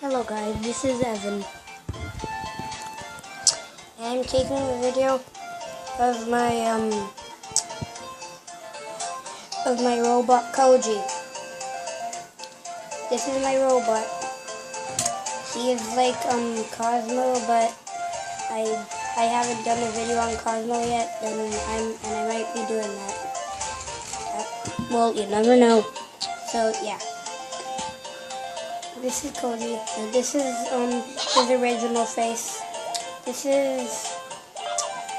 Hello guys, this is Evan. I'm taking a video of my robot Coji. This is my robot. He is like Cosmo, but I haven't done a video on Cosmo yet, and I might be doing that. Well, you never know. So yeah. This is Coji, and this is his original face. This is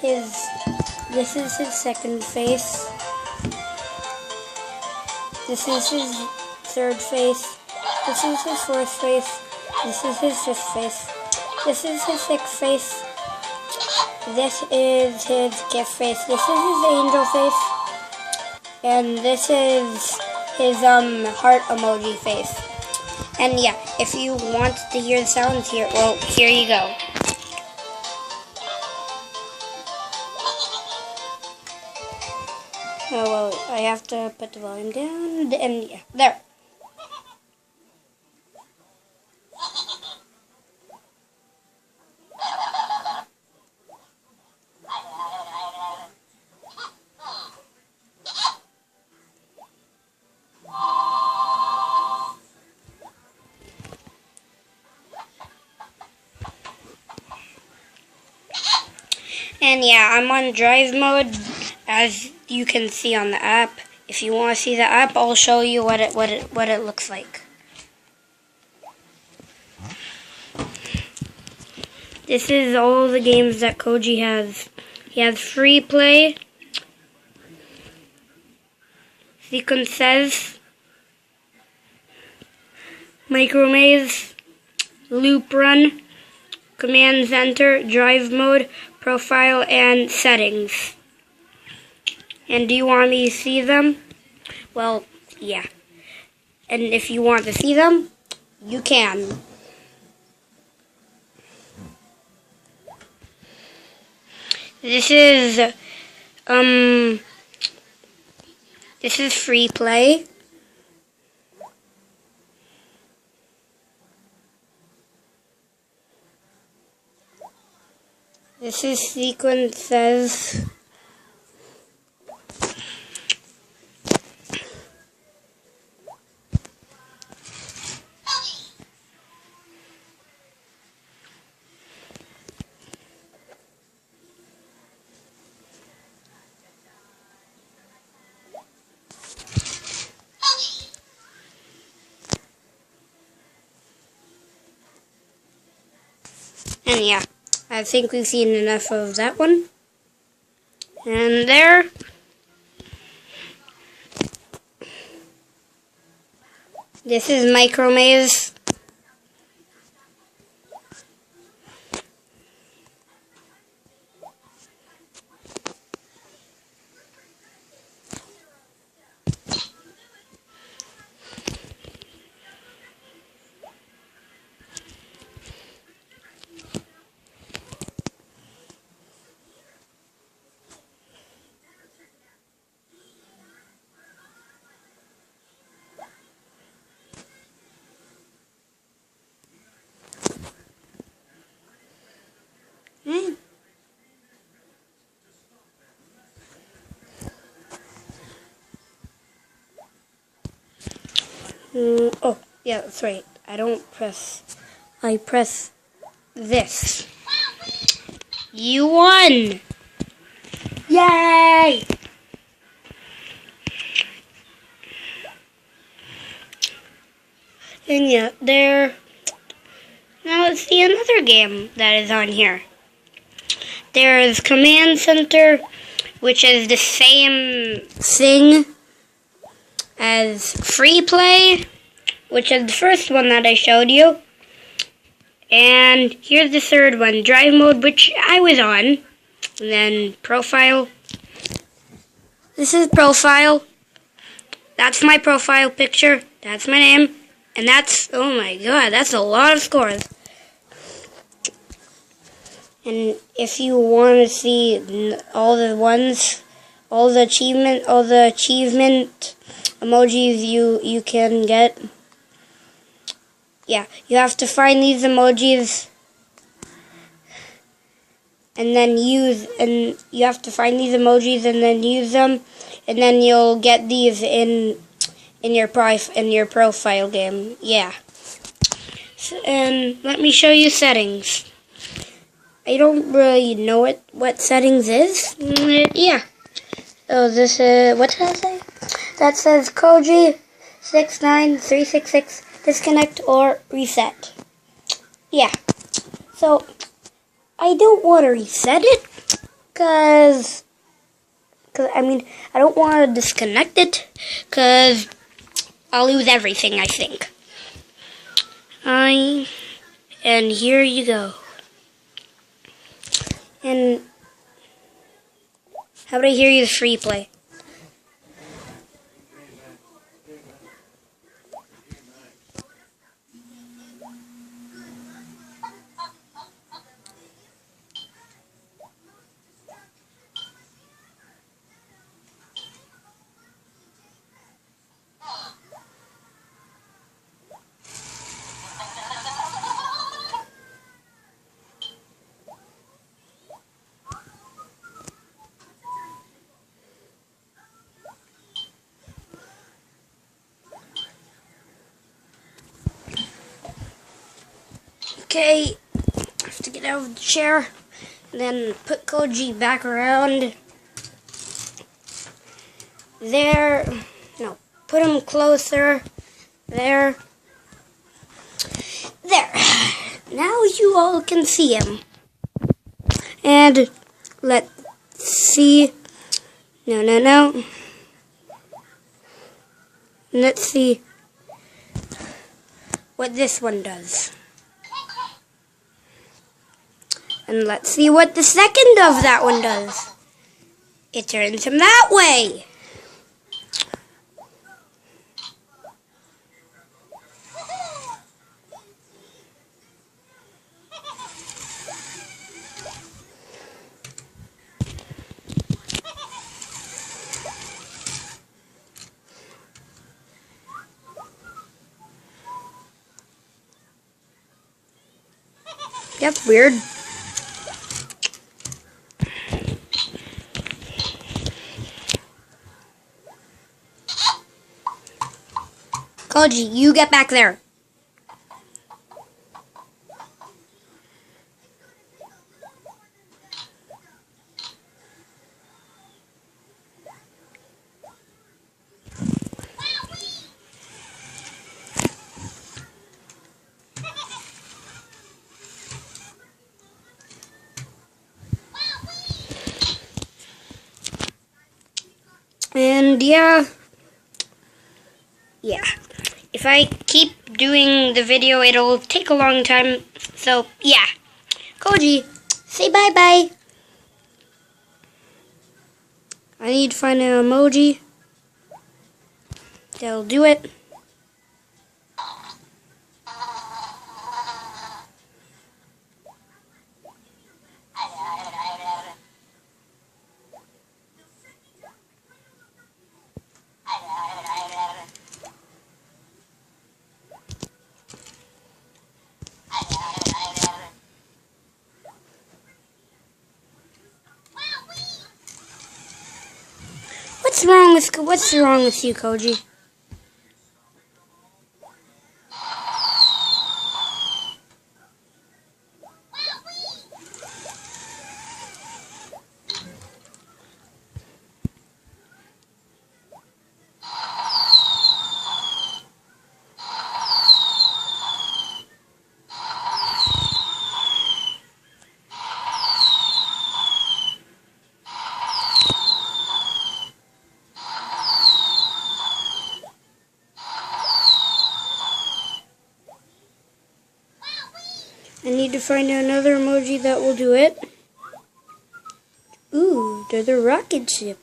his second face. This is his third face. This is his fourth face. This is his fifth face. This is his sixth face. This is his gift face. This is his angel face. And this is his heart emoji face. And yeah, if you want to hear the sounds here, well, here you go. Oh, well, I have to put the volume down, and yeah, there. And yeah, I'm on drive mode, as you can see on the app. If you want to see the app, I'll show you what it looks like. This is all the games that Coji has. He has free play, sequences, micro maze, loop run, command center, drive mode, profile, and settings. And do you want me to see them? Well, yeah. And if you want to see them, you can. This is free play. This is sequences. And yeah, I think we've seen enough of that one. And there. This is micro maze. Oh, yeah, that's right. I press this. You won! Yay! And yeah, there. Now let's see another game that is on here. There's Command Center, which is the same thing as free play, which is the first one that I showed you. And here's the third one, drive mode, which I was on. And then profile. This is profile. That's my profile picture. That's my name. And that's, oh my god, that's a lot of scores. And if you want to see all the achievement emojis you can get, Yeah, you have to find these emojis and then you have to find these emojis and then use them, and then you'll get these in your profile game. Yeah. And let me show you settings. I don't really know what settings is. Yeah. Oh, this is, what does that say? That says Coji 69366 disconnect or reset. Yeah. So I don't want to reset it because I don't want to disconnect it because I'll lose everything, I think. And here you go. And how about I hear you the free play? Okay, I have to get out of the chair and then put Coji back around there. No, put him closer. There. There. Now you all can see him. And let's see. No. Let's see what this one does. And let's see what the second of that one does. It turns him that way. Yep, weird. Coji, you get back there. And yeah. If I keep doing the video, it'll take a long time. So, yeah. Coji, say bye-bye. I need to find an emoji that'll do it. What's wrong with you, Coji? I need to find another emoji that will do it. Ooh, they're the rocket ship.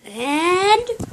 And